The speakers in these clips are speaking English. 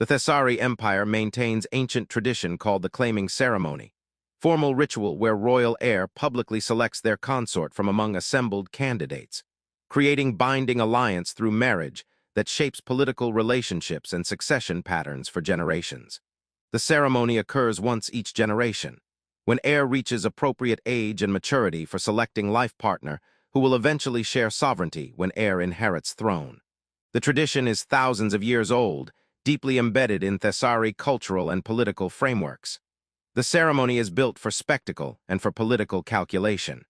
The Thessari Empire maintains ancient tradition called the claiming ceremony, formal ritual where royal heir publicly selects their consort from among assembled candidates, creating binding alliance through marriage that shapes political relationships and succession patterns for generations. The ceremony occurs once each generation, when heir reaches appropriate age and maturity for selecting life partner who will eventually share sovereignty when heir inherits throne. The tradition is thousands of years old, deeply embedded in Thessari cultural and political frameworks. The ceremony is built for spectacle and for political calculation.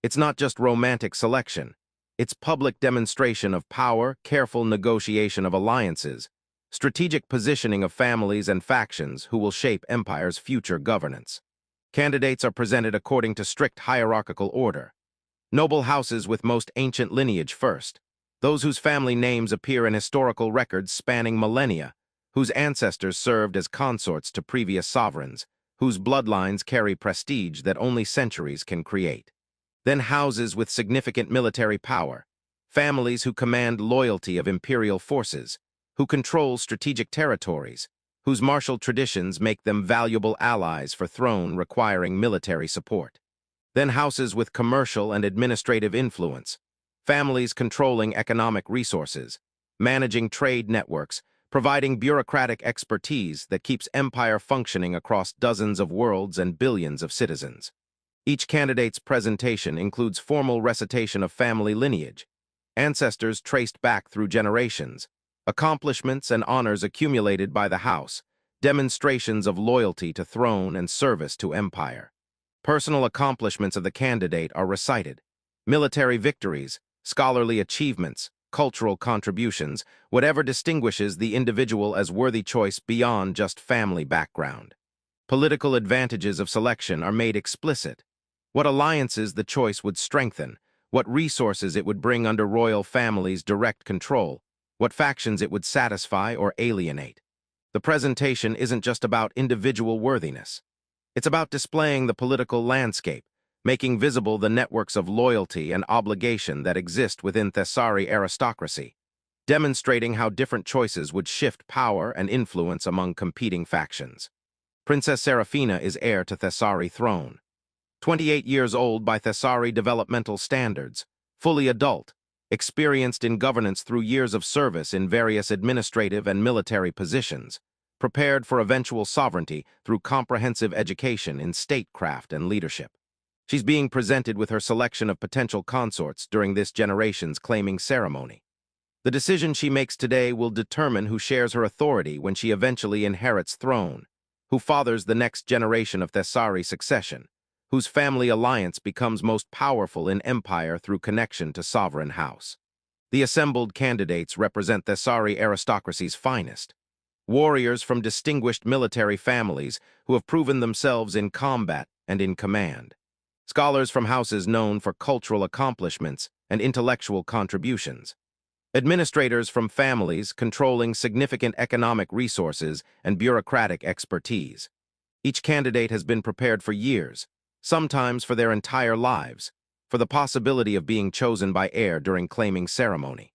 It's not just romantic selection. It's public demonstration of power, careful negotiation of alliances, strategic positioning of families and factions who will shape empire's future governance. Candidates are presented according to strict hierarchical order. Noble houses with most ancient lineage first, those whose family names appear in historical records spanning millennia, whose ancestors served as consorts to previous sovereigns, whose bloodlines carry prestige that only centuries can create. Then houses with significant military power, families who command loyalty of imperial forces, who control strategic territories, whose martial traditions make them valuable allies for throne requiring military support. Then houses with commercial and administrative influence, families controlling economic resources, managing trade networks, providing bureaucratic expertise that keeps empire functioning across dozens of worlds and billions of citizens. Each candidate's presentation includes formal recitation of family lineage, ancestors traced back through generations, accomplishments and honors accumulated by the house, demonstrations of loyalty to throne and service to empire. Personal accomplishments of the candidate are recited. Military victories, scholarly achievements, cultural contributions, whatever distinguishes the individual as worthy choice beyond just family background. Political advantages of selection are made explicit. What alliances the choice would strengthen, what resources it would bring under royal families' direct control, what factions it would satisfy or alienate. The presentation isn't just about individual worthiness. It's about displaying the political landscape, making visible the networks of loyalty and obligation that exist within Thessari aristocracy, demonstrating how different choices would shift power and influence among competing factions. Princess Serafina is heir to Thessari throne. 28 years old by Thessari developmental standards, fully adult, experienced in governance through years of service in various administrative and military positions, prepared for eventual sovereignty through comprehensive education in statecraft and leadership. She's being presented with her selection of potential consorts during this generation's claiming ceremony. The decision she makes today will determine who shares her authority when she eventually inherits throne, who fathers the next generation of Thessari succession, whose family alliance becomes most powerful in empire through connection to sovereign house. The assembled candidates represent Thessari aristocracy's finest, warriors from distinguished military families who have proven themselves in combat and in command, scholars from houses known for cultural accomplishments and intellectual contributions, administrators from families controlling significant economic resources and bureaucratic expertise. Each candidate has been prepared for years, sometimes for their entire lives, for the possibility of being chosen by heir during claiming ceremony.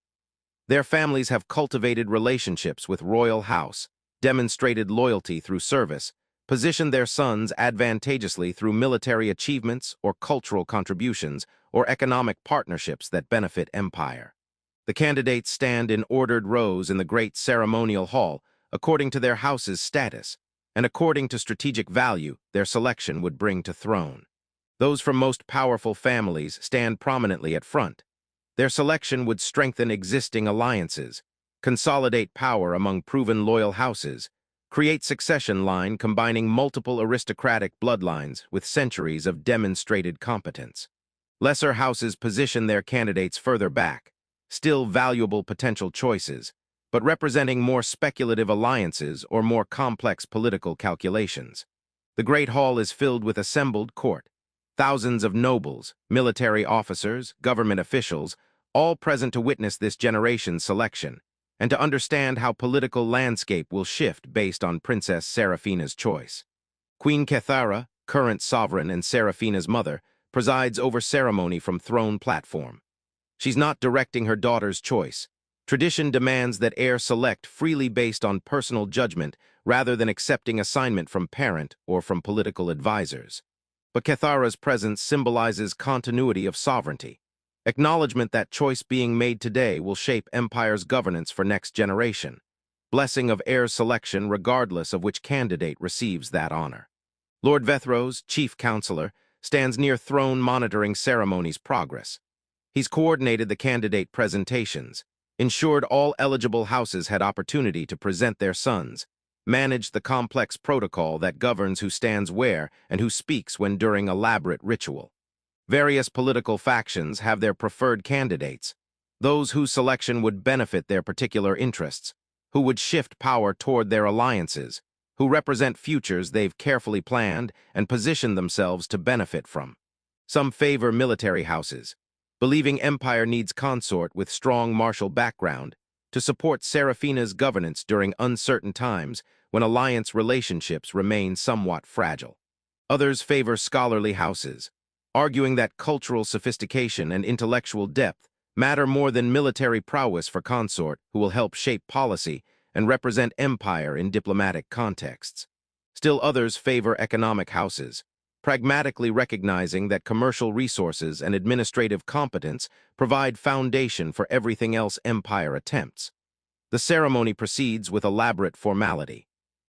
Their families have cultivated relationships with royal house, demonstrated loyalty through service, positioned their sons advantageously through military achievements or cultural contributions or economic partnerships that benefit empire. The candidates stand in ordered rows in the great ceremonial hall according to their house's status, and according to strategic value their selection would bring to throne. Those from most powerful families stand prominently at front. Their selection would strengthen existing alliances, consolidate power among proven loyal houses, create succession line combining multiple aristocratic bloodlines with centuries of demonstrated competence. Lesser houses position their candidates further back, still valuable potential choices, but representing more speculative alliances or more complex political calculations. The Great Hall is filled with assembled court, thousands of nobles, military officers, government officials, all present to witness this generation's selection, and to understand how political landscape will shift based on Princess Serafina's choice. Queen Kethara, current sovereign and Serafina's mother, presides over ceremony from throne platform. She's not directing her daughter's choice. Tradition demands that heir select freely based on personal judgment rather than accepting assignment from parent or from political advisors. But Cathara's presence symbolizes continuity of sovereignty, acknowledgement that choice being made today will shape empire's governance for next generation, blessing of heir selection regardless of which candidate receives that honor. Lord Vethros, chief counselor, stands near throne monitoring ceremony's progress. He's coordinated the candidate presentations, ensured all eligible houses had opportunity to present their sons, managed the complex protocol that governs who stands where and who speaks when during elaborate ritual. Various political factions have their preferred candidates, those whose selection would benefit their particular interests, who would shift power toward their alliances, who represent futures they've carefully planned and position themselves to benefit from. Some favor military houses, believing empire needs consort with strong martial background to support Seraphina's governance during uncertain times when alliance relationships remain somewhat fragile. Others favor scholarly houses, arguing that cultural sophistication and intellectual depth matter more than military prowess for consort who will help shape policy and represent empire in diplomatic contexts. Still others favor economic houses, pragmatically recognizing that commercial resources and administrative competence provide foundation for everything else empire attempts. The ceremony proceeds with elaborate formality.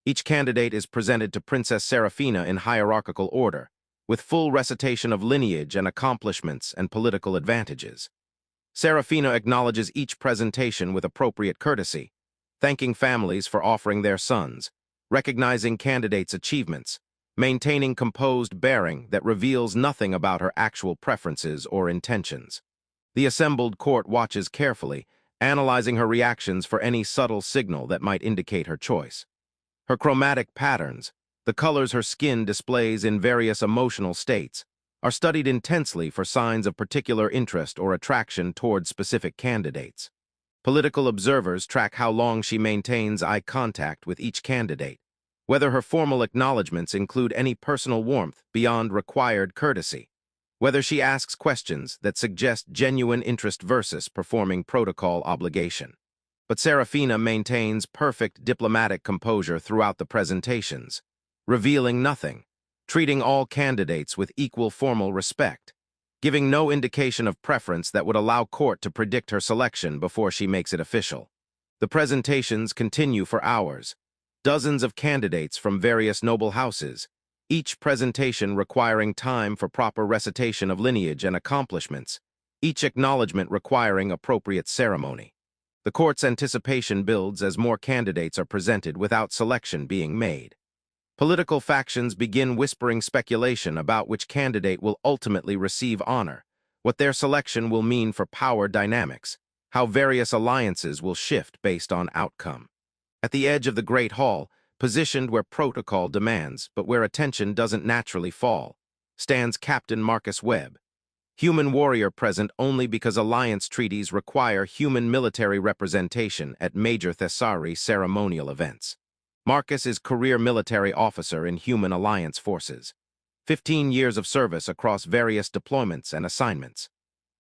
Each candidate is presented to Princess Seraphina in hierarchical order, with full recitation of lineage and accomplishments and political advantages. Seraphina acknowledges each presentation with appropriate courtesy, thanking families for offering their sons, recognizing candidates' achievements, maintaining composed bearing that reveals nothing about her actual preferences or intentions. The assembled court watches carefully, analyzing her reactions for any subtle signal that might indicate her choice. Her chromatic patterns, the colors her skin displays in various emotional states, are studied intensely for signs of particular interest or attraction toward specific candidates. Political observers track how long she maintains eye contact with each candidate, whether her formal acknowledgments include any personal warmth beyond required courtesy, whether she asks questions that suggest genuine interest versus performing protocol obligation. But Seraphina maintains perfect diplomatic composure throughout the presentations, revealing nothing, treating all candidates with equal formal respect, giving no indication of preference that would allow court to predict her selection before she makes it official. The presentations continue for hours, dozens of candidates from various noble houses, each presentation requiring time for proper recitation of lineage and accomplishments, each acknowledgement requiring appropriate ceremony. The court's anticipation builds as more candidates are presented without selection being made. Political factions begin whispering speculation about which candidate will ultimately receive honor, what their selection will mean for power dynamics, how various alliances will shift based on outcome. At the edge of the Great Hall, positioned where protocol demands but where attention doesn't naturally fall, stands Captain Marcus Webb, human warrior present only because alliance treaties require human military representation at major Thessari ceremonial events. Marcus is career military officer in human alliance forces, 15 years of service across various deployments and assignments,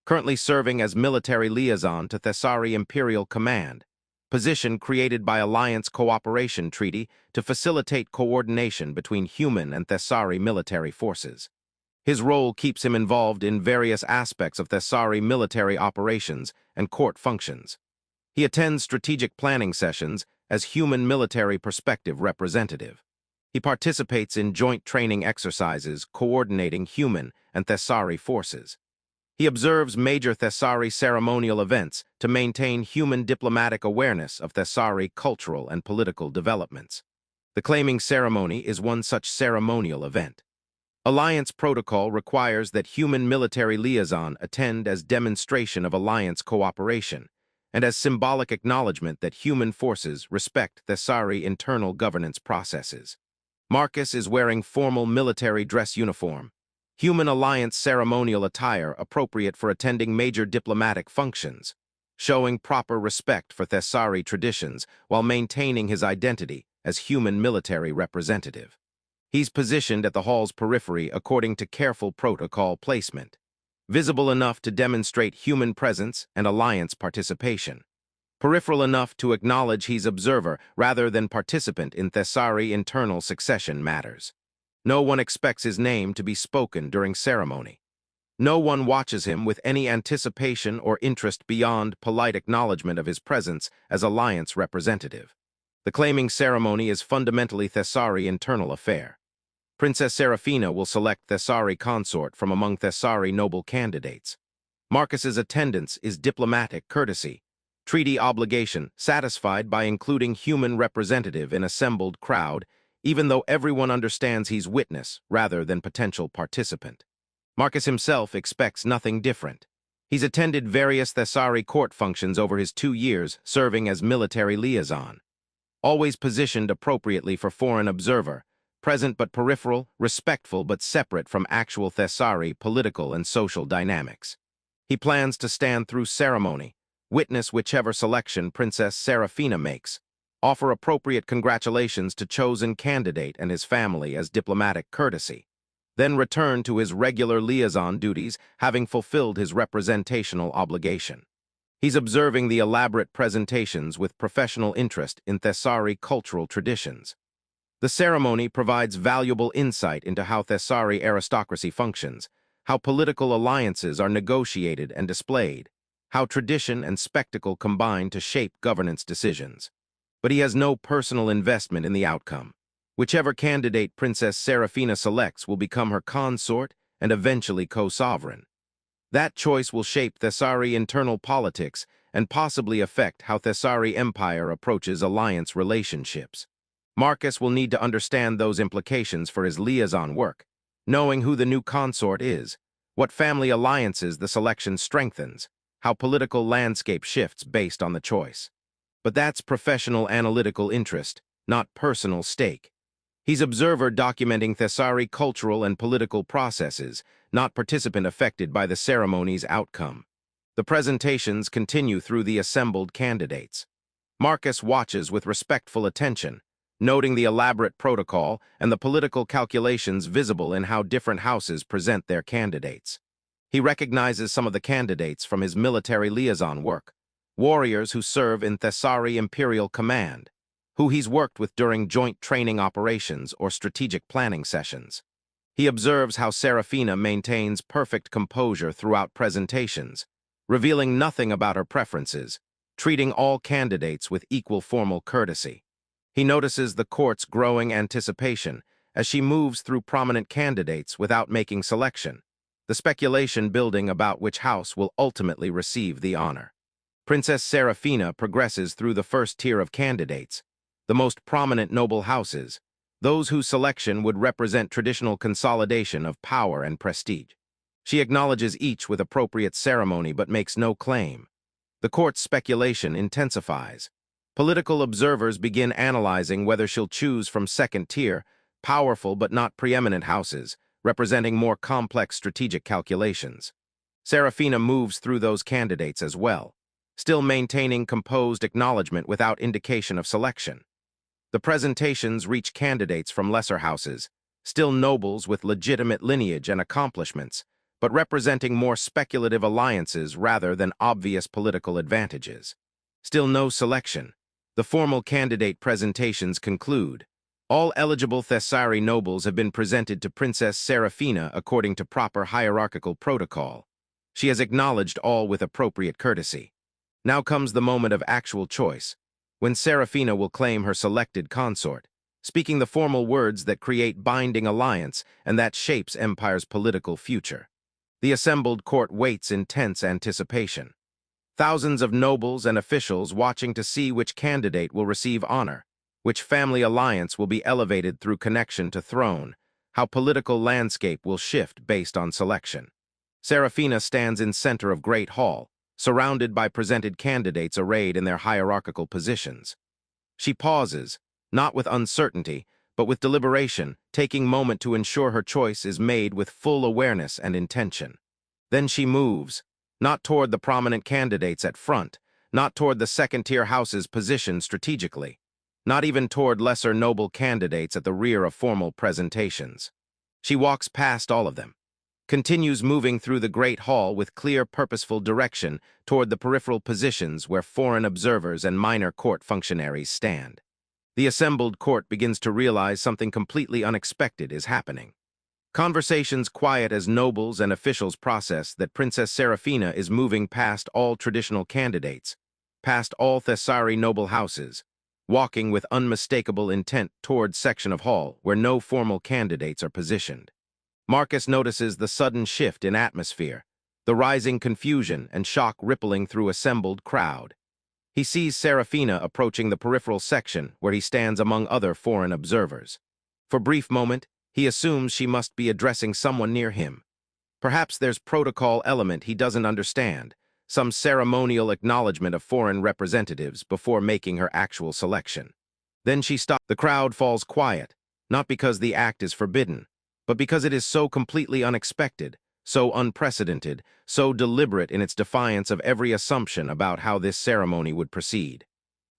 currently serving as military liaison to Thessari Imperial Command, position created by Alliance Cooperation Treaty to facilitate coordination between human and Thessari military forces. His role keeps him involved in various aspects of Thessari military operations and court functions. He attends strategic planning sessions as human military perspective representative. He participates in joint training exercises coordinating human and Thessari forces. He observes major Thessari ceremonial events to maintain human diplomatic awareness of Thessari cultural and political developments. The claiming ceremony is one such ceremonial event. Alliance protocol requires that human military liaison attend as demonstration of alliance cooperation, and as symbolic acknowledgement that human forces respect Thessari internal governance processes. Marcus is wearing formal military dress uniform, human alliance ceremonial attire appropriate for attending major diplomatic functions, showing proper respect for Thessari traditions while maintaining his identity as human military representative. He's positioned at the hall's periphery according to careful protocol placement, visible enough to demonstrate human presence and alliance participation. peripheral enough to acknowledge he's observer rather than participant in Thessari internal succession matters. No one expects his name to be spoken during ceremony. No one watches him with any anticipation or interest beyond polite acknowledgement of his presence as alliance representative. The claiming ceremony is fundamentally Thessari internal affair. Princess Seraphina will select Thessari consort from among Thessari noble candidates. Marcus's attendance is diplomatic courtesy, treaty obligation satisfied by including human representative in assembled crowd, even though everyone understands he's witness rather than potential participant. Marcus himself expects nothing different. He's attended various Thessari court functions over his 2 years serving as military liaison. Always positioned appropriately for foreign observer, present but peripheral, respectful but separate from actual Thessari political and social dynamics. He plans to stand through ceremony, witness whichever selection Princess Seraphina makes, offer appropriate congratulations to chosen candidate and his family as diplomatic courtesy, then return to his regular liaison duties, having fulfilled his representational obligation. He's observing the elaborate presentations with professional interest in Thessari cultural traditions. The ceremony provides valuable insight into how Thessari aristocracy functions, how political alliances are negotiated and displayed, how tradition and spectacle combine to shape governance decisions. But he has no personal investment in the outcome. Whichever candidate Princess Seraphina selects will become her consort and eventually co-sovereign. That choice will shape Thessari internal politics and possibly affect how Thessari Empire approaches alliance relationships. Marcus will need to understand those implications for his liaison work, knowing who the new consort is, what family alliances the selection strengthens, how political landscape shifts based on the choice. But that's professional analytical interest, not personal stake. He's observer documenting Thessari cultural and political processes, not participant affected by the ceremony's outcome. The presentations continue through the assembled candidates. Marcus watches with respectful attention, noting the elaborate protocol and the political calculations visible in how different houses present their candidates. He recognizes some of the candidates from his military liaison work, warriors who serve in Thessari Imperial Command, who he's worked with during joint training operations or strategic planning sessions. He observes how Seraphina maintains perfect composure throughout presentations, revealing nothing about her preferences, treating all candidates with equal formal courtesy. He notices the court's growing anticipation as she moves through prominent candidates without making selection, the speculation building about which house will ultimately receive the honor. Princess Seraphina progresses through the first tier of candidates, the most prominent noble houses, those whose selection would represent traditional consolidation of power and prestige. She acknowledges each with appropriate ceremony but makes no claim. The court's speculation intensifies. Political observers begin analyzing whether she'll choose from second-tier, powerful but not preeminent houses, representing more complex strategic calculations. Seraphina moves through those candidates as well, still maintaining composed acknowledgement without indication of selection. The presentations reach candidates from lesser houses, still nobles with legitimate lineage and accomplishments, but representing more speculative alliances rather than obvious political advantages. Still no selection. The formal candidate presentations conclude. All eligible Thessari nobles have been presented to Princess Seraphina according to proper hierarchical protocol. She has acknowledged all with appropriate courtesy. Now comes the moment of actual choice, when Seraphina will claim her selected consort, speaking the formal words that create binding alliance and that shapes Empire's political future. The assembled court waits in tense anticipation. Thousands of nobles and officials watching to see which candidate will receive honor, which family alliance will be elevated through connection to throne, how political landscape will shift based on selection. Seraphina stands in center of Great Hall, surrounded by presented candidates arrayed in their hierarchical positions. She pauses, not with uncertainty, but with deliberation, taking moment to ensure her choice is made with full awareness and intention. Then she moves, not toward the prominent candidates at front, not toward the second-tier houses positioned strategically, not even toward lesser noble candidates at the rear of formal presentations. She walks past all of them, continues moving through the Great Hall with clear, purposeful direction toward the peripheral positions where foreign observers and minor court functionaries stand. The assembled court begins to realize something completely unexpected is happening. Conversations quiet as nobles and officials process that Princess Seraphina is moving past all traditional candidates, past all Thessari noble houses, walking with unmistakable intent toward section of hall where no formal candidates are positioned. Marcus notices the sudden shift in atmosphere, the rising confusion and shock rippling through assembled crowd. He sees Seraphina approaching the peripheral section where he stands among other foreign observers. For a brief moment, he assumes she must be addressing someone near him. Perhaps there's protocol element he doesn't understand, some ceremonial acknowledgement of foreign representatives before making her actual selection. Then she stops. The crowd falls quiet, not because the act is forbidden, but because it is so completely unexpected, so unprecedented, so deliberate in its defiance of every assumption about how this ceremony would proceed.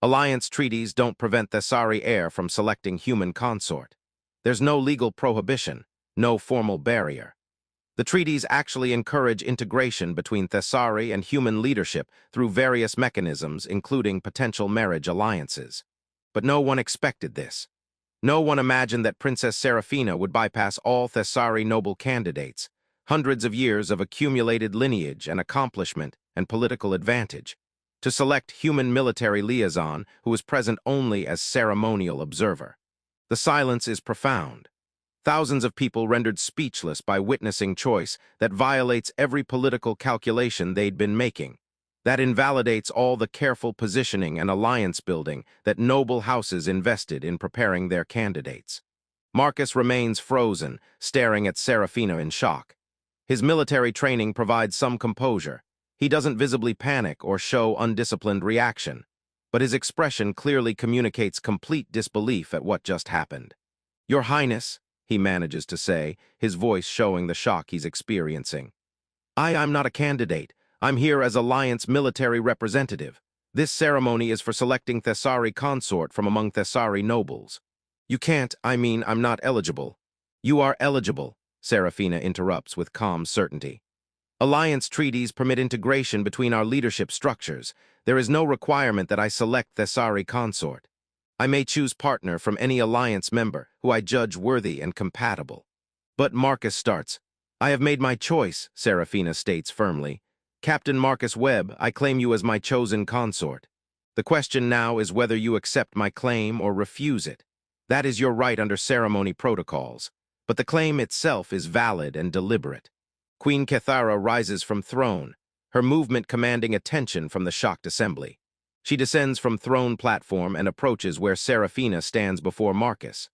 Alliance treaties don't prevent Thessari heir from selecting human consort. There's no legal prohibition, no formal barrier. The treaties actually encourage integration between Thessari and human leadership through various mechanisms, including potential marriage alliances. But no one expected this. No one imagined that Princess Seraphina would bypass all Thessari noble candidates, hundreds of years of accumulated lineage and accomplishment and political advantage, to select human military liaison who is present only as ceremonial observer. The silence is profound. Thousands of people rendered speechless by witnessing choice that violates every political calculation they'd been making, that invalidates all the careful positioning and alliance building that noble houses invested in preparing their candidates. Marcus remains frozen, staring at Seraphina in shock. His military training provides some composure. He doesn't visibly panic or show undisciplined reaction, but his expression clearly communicates complete disbelief at what just happened. "Your Highness," he manages to say, his voice showing the shock he's experiencing. I'm not a candidate. I'm here as Alliance military representative. This ceremony is for selecting Thessari consort from among Thessari nobles." "You can't, I'm not eligible." "You are eligible," Seraphina interrupts with calm certainty. "Alliance treaties permit integration between our leadership structures. There is no requirement that I select Thessari consort. I may choose partner from any alliance member who I judge worthy and compatible." But Marcus starts. "I have made my choice," Seraphina states firmly. "Captain Marcus Webb, I claim you as my chosen consort. The question now is whether you accept my claim or refuse it. That is your right under ceremony protocols, but the claim itself is valid and deliberate." Queen Kethara rises from throne, her movement commanding attention from the shocked assembly. She descends from throne platform and approaches where Seraphina stands before Marcus.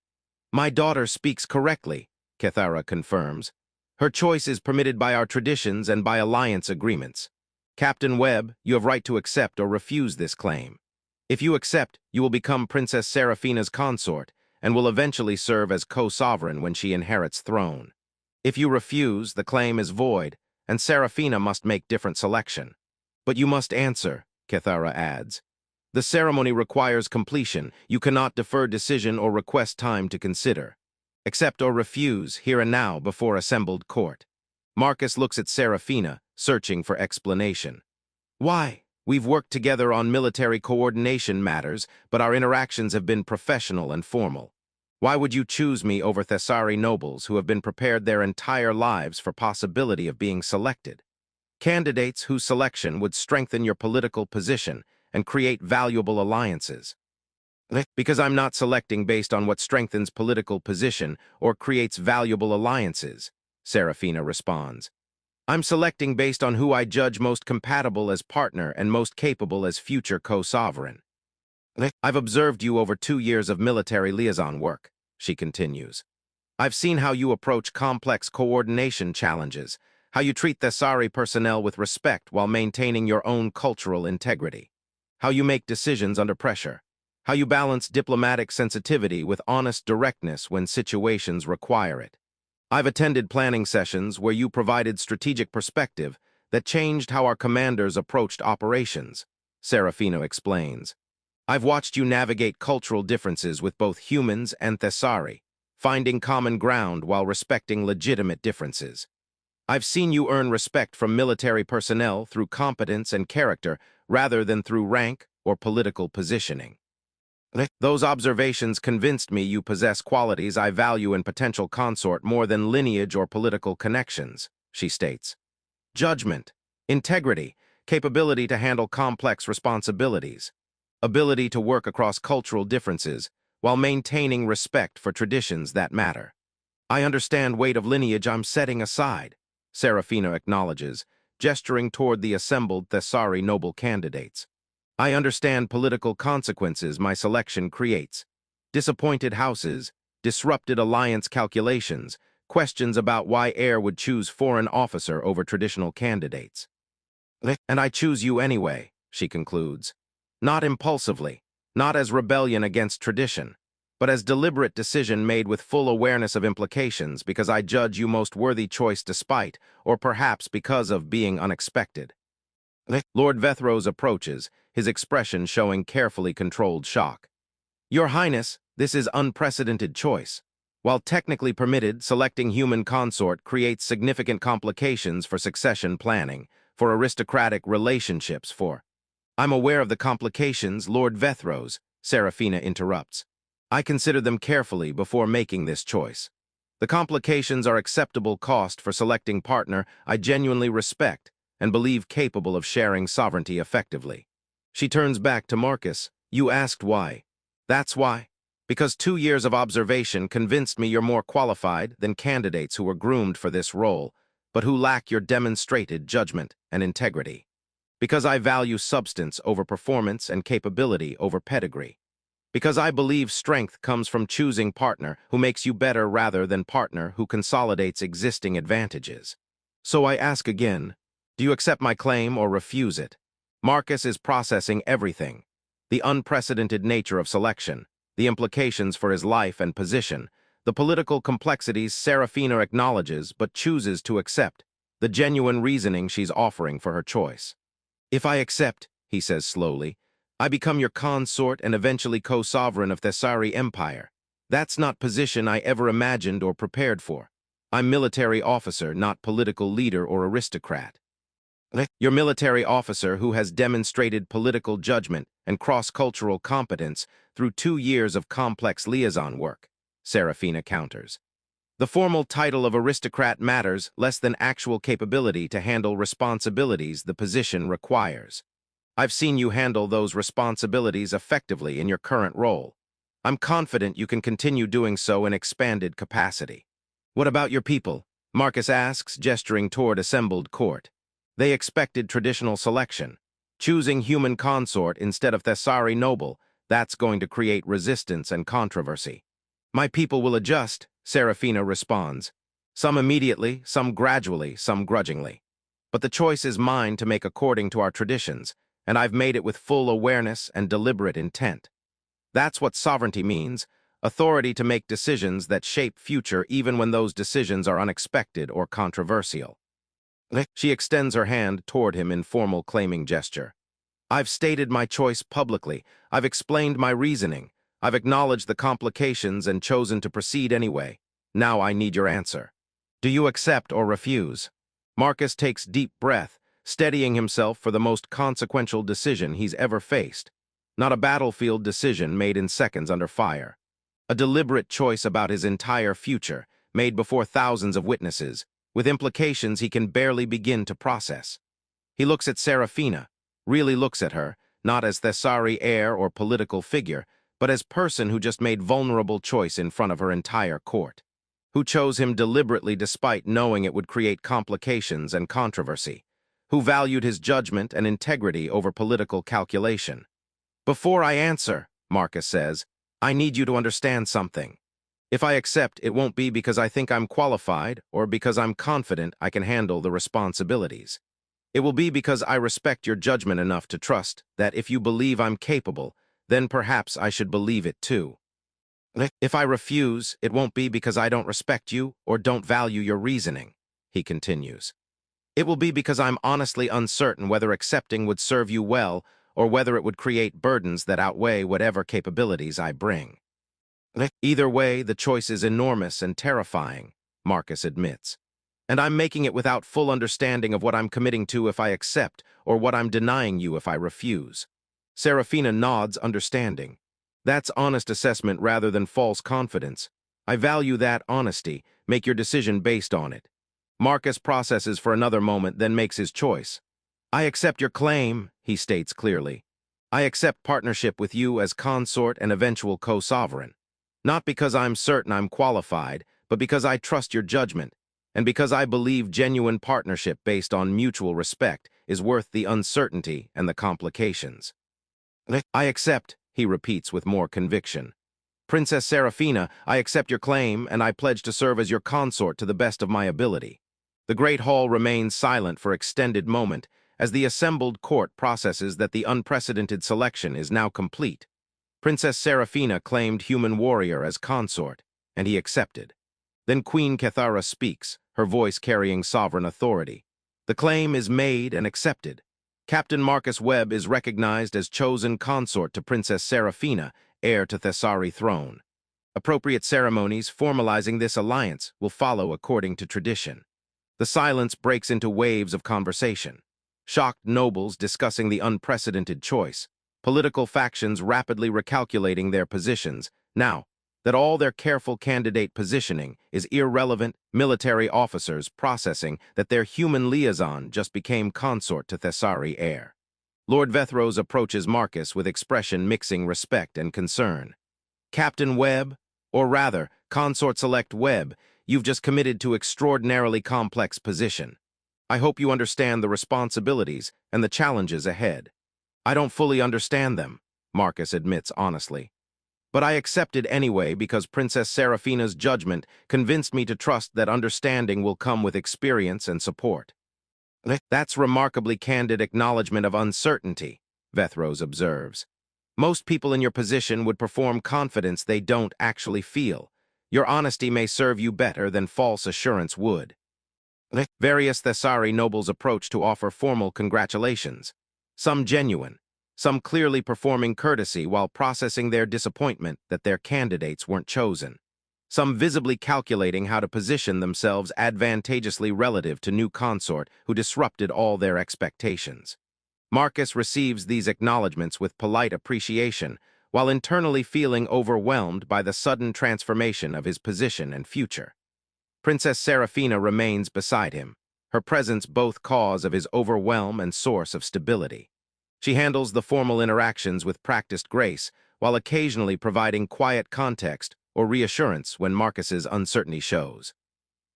"My daughter speaks correctly," Kethara confirms. "Her choice is permitted by our traditions and by alliance agreements. Captain Webb, you have right to accept or refuse this claim. If you accept, you will become Princess Seraphina's consort and will eventually serve as co-sovereign when she inherits throne. If you refuse, the claim is void, and Seraphina must make different selection. But you must answer," Kethara adds. "The ceremony requires completion. You cannot defer decision or request time to consider. Accept or refuse, here and now, before assembled court." Marcus looks at Seraphina, searching for explanation. "Why? We've worked together on military coordination matters, but our interactions have been professional and formal. Why would you choose me over Thessari nobles who have been prepared their entire lives for possibility of being selected? Candidates whose selection would strengthen your political position and create valuable alliances. Because I'm not selecting based on what strengthens political position or creates valuable alliances," Seraphina responds. "I'm selecting based on who I judge most compatible as partner and most capable as future co-sovereign. I've observed you over 2 years of military liaison work," she continues. "I've seen how you approach complex coordination challenges, how you treat Thessari personnel with respect while maintaining your own cultural integrity, how you make decisions under pressure, how you balance diplomatic sensitivity with honest directness when situations require it. I've attended planning sessions where you provided strategic perspective that changed how our commanders approached operations," Seraphina explains. "I've watched you navigate cultural differences with both humans and Thessari, finding common ground while respecting legitimate differences. I've seen you earn respect from military personnel through competence and character rather than through rank or political positioning. Those observations convinced me you possess qualities I value in potential consort more than lineage or political connections, she states. Judgment, integrity, capability to handle complex responsibilities, ability to work across cultural differences while maintaining respect for traditions that matter. I understand weight of lineage I'm setting aside, Serafina acknowledges, gesturing toward the assembled Thessari noble candidates. I understand political consequences my selection creates. Disappointed houses, disrupted alliance calculations, questions about why heir would choose foreign officer over traditional candidates. And I choose you anyway, she concludes. Not impulsively, not as rebellion against tradition, but as deliberate decision made with full awareness of implications because I judge you most worthy choice despite, or perhaps because of being unexpected. Lord Vethros approaches, his expression showing carefully controlled shock. Your Highness, this is unprecedented choice. While technically permitted, selecting human consort creates significant complications for succession planning, for aristocratic relationships, for... I'm aware of the complications, Lord Vethros, Serafina interrupts. I consider them carefully before making this choice. The complications are acceptable cost for selecting partner I genuinely respect and believe capable of sharing sovereignty effectively. She turns back to Marcus. You asked why. That's why. Because 2 years of observation convinced me you're more qualified than candidates who were groomed for this role, but who lack your demonstrated judgment and integrity. Because I value substance over performance and capability over pedigree. Because I believe strength comes from choosing partner who makes you better rather than partner who consolidates existing advantages. So I ask again, do you accept my claim or refuse it? Marcus is processing everything. The unprecedented nature of selection, the implications for his life and position, the political complexities Serafina acknowledges but chooses to accept, the genuine reasoning she's offering for her choice. If I accept, he says slowly, I become your consort and eventually co-sovereign of Thessari Empire. That's not position I ever imagined or prepared for. I'm military officer, not political leader or aristocrat. Your military officer who has demonstrated political judgment and cross-cultural competence through 2 years of complex liaison work, Serafina counters. The formal title of aristocrat matters less than actual capability to handle responsibilities the position requires. I've seen you handle those responsibilities effectively in your current role. I'm confident you can continue doing so in expanded capacity. What about your people? Marcus asks, gesturing toward assembled court. They expected traditional selection. Choosing human consort instead of Thessari noble, that's going to create resistance and controversy. My people will adjust, Serafina responds. Some immediately, some gradually, some grudgingly. But the choice is mine to make according to our traditions, and I've made it with full awareness and deliberate intent. That's what sovereignty means, authority to make decisions that shape future even when those decisions are unexpected or controversial. She extends her hand toward him in formal claiming gesture. I've stated my choice publicly. I've explained my reasoning. I've acknowledged the complications and chosen to proceed anyway. Now I need your answer. Do you accept or refuse? Marcus takes deep breath, steadying himself for the most consequential decision he's ever faced. Not a battlefield decision made in seconds under fire. A deliberate choice about his entire future, made before thousands of witnesses, with implications he can barely begin to process. He looks at Serafina, really looks at her, not as Thessari heir or political figure, but as person who just made vulnerable choice in front of her entire court, who chose him deliberately despite knowing it would create complications and controversy, who valued his judgment and integrity over political calculation. Before I answer, Marcus says, I need you to understand something. If I accept, it won't be because I think I'm qualified or because I'm confident I can handle the responsibilities. It will be because I respect your judgment enough to trust that if you believe I'm capable, then perhaps I should believe it too. If I refuse, it won't be because I don't respect you or don't value your reasoning, he continues. It will be because I'm honestly uncertain whether accepting would serve you well or whether it would create burdens that outweigh whatever capabilities I bring. Either way, the choice is enormous and terrifying, Marcus admits. And I'm making it without full understanding of what I'm committing to if I accept, or what I'm denying you if I refuse. Serafina nods, understanding. That's honest assessment rather than false confidence. I value that honesty. Make your decision based on it. Marcus processes for another moment, then makes his choice. I accept your claim, he states clearly. I accept partnership with you as consort and eventual co-sovereign. Not because I'm certain I'm qualified, but because I trust your judgment, and because I believe genuine partnership based on mutual respect is worth the uncertainty and the complications. I accept, he repeats with more conviction. Princess Serafina, I accept your claim, and I pledge to serve as your consort to the best of my ability. The great hall remains silent for extended moment, as the assembled court processes that the unprecedented selection is now complete. Princess Serafina claimed human warrior as consort, and he accepted. Then Queen Cathara speaks, her voice carrying sovereign authority. The claim is made and accepted. Captain Marcus Webb is recognized as chosen consort to Princess Serafina, heir to Thessari throne. Appropriate ceremonies formalizing this alliance will follow according to tradition. The silence breaks into waves of conversation. Shocked nobles discussing the unprecedented choice. Political factions rapidly recalculating their positions. Now that all their careful candidate positioning is irrelevant, military officers processing that their human liaison just became consort to Thessari heir. Lord Vethros approaches Marcus with expression mixing respect and concern. Captain Webb, or rather, Consort-Select Webb, you've just committed to extraordinarily complex position. I hope you understand the responsibilities and the challenges ahead. I don't fully understand them, Marcus admits honestly. But I accepted anyway because Princess Serafina's judgment convinced me to trust that understanding will come with experience and support. That's remarkably candid acknowledgement of uncertainty, Vethros observes. Most people in your position would perform confidence they don't actually feel. Your honesty may serve you better than false assurance would. Various Thessari nobles approach to offer formal congratulations. Some genuine, some clearly performing courtesy while processing their disappointment that their candidates weren't chosen. Some visibly calculating how to position themselves advantageously relative to new consort who disrupted all their expectations. Marcus receives these acknowledgments with polite appreciation, while internally feeling overwhelmed by the sudden transformation of his position and future. Princess Serafina remains beside him, her presence both cause of his overwhelm and source of stability. She handles the formal interactions with practiced grace, while occasionally providing quiet context or reassurance when Marcus's uncertainty shows.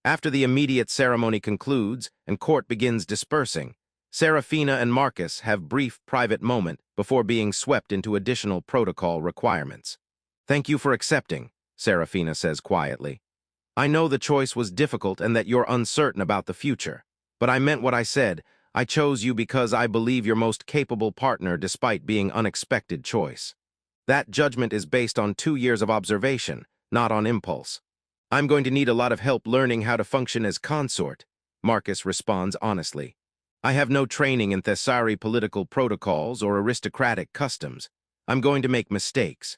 After the immediate ceremony concludes and court begins dispersing, Serafina and Marcus have brief private moment before being swept into additional protocol requirements. Thank you for accepting, Serafina says quietly. I know the choice was difficult and that you're uncertain about the future, but I meant what I said. I chose you because I believe your most capable partner despite being unexpected choice. That judgment is based on 2 years of observation, not on impulse. I'm going to need a lot of help learning how to function as consort, Marcus responds honestly. I have no training in Thessari political protocols or aristocratic customs. I'm going to make mistakes.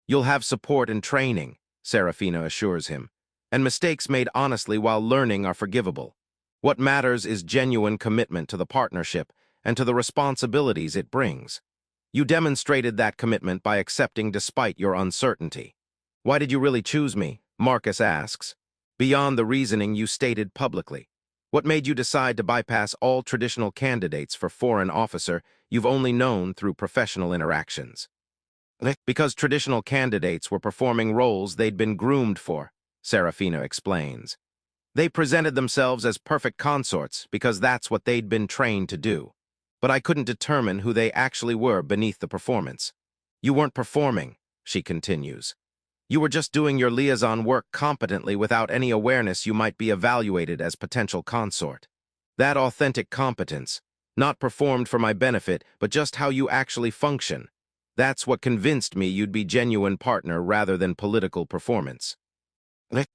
You'll have support and training, Serafina assures him, and mistakes made honestly while learning are forgivable. What matters is genuine commitment to the partnership and to the responsibilities it brings. You demonstrated that commitment by accepting despite your uncertainty. Why did you really choose me? Marcus asks. Beyond the reasoning you stated publicly. What made you decide to bypass all traditional candidates for foreign officer you've only known through professional interactions? Because traditional candidates were performing roles they'd been groomed for, Serafina explains. They presented themselves as perfect consorts because that's what they'd been trained to do. But I couldn't determine who they actually were beneath the performance. You weren't performing, she continues. You were just doing your liaison work competently without any awareness you might be evaluated as potential consort. That authentic competence, not performed for my benefit, but just how you actually function, that's what convinced me you'd be genuine partner rather than political performance.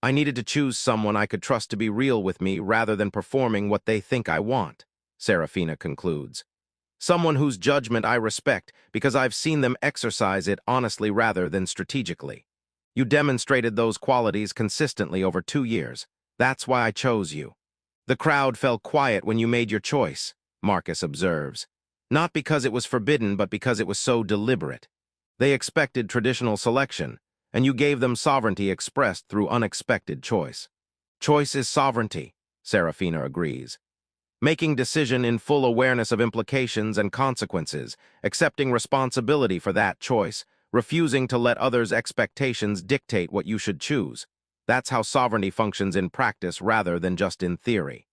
I needed to choose someone I could trust to be real with me rather than performing what they think I want, Serafina concludes. Someone whose judgment I respect because I've seen them exercise it honestly rather than strategically. You demonstrated those qualities consistently over 2 years. That's why I chose you. The crowd fell quiet when you made your choice, Marcus observes. Not because it was forbidden, but because it was so deliberate. They expected traditional selection, and you gave them sovereignty expressed through unexpected choice. Choice is sovereignty, Serafina agrees. Making decision in full awareness of implications and consequences, accepting responsibility for that choice, refusing to let others' expectations dictate what you should choose. That's how sovereignty functions in practice rather than just in theory.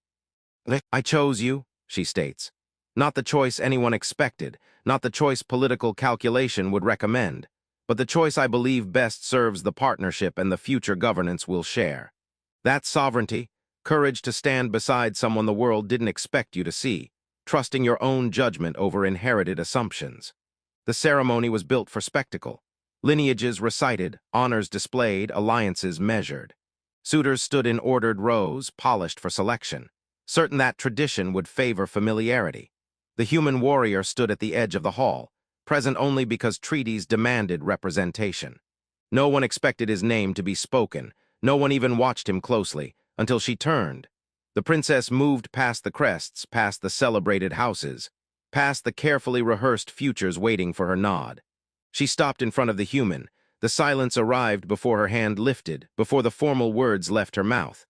I chose you, she states. Not the choice anyone expected, not the choice political calculation would recommend, but the choice I believe best serves the partnership and the future governance we'll share. That's sovereignty, courage to stand beside someone the world didn't expect you to see, trusting your own judgment over inherited assumptions. The ceremony was built for spectacle. Lineages recited, honors displayed, alliances measured. Suitors stood in ordered rows, polished for selection, certain that tradition would favor familiarity. The human warrior stood at the edge of the hall, present only because treaties demanded representation. No one expected his name to be spoken, no one even watched him closely, until she turned. The princess moved past the Crests, past the celebrated houses, past the carefully rehearsed futures waiting for her nod. She stopped in front of the human. The silence arrived before her hand lifted, before the formal words left her mouth.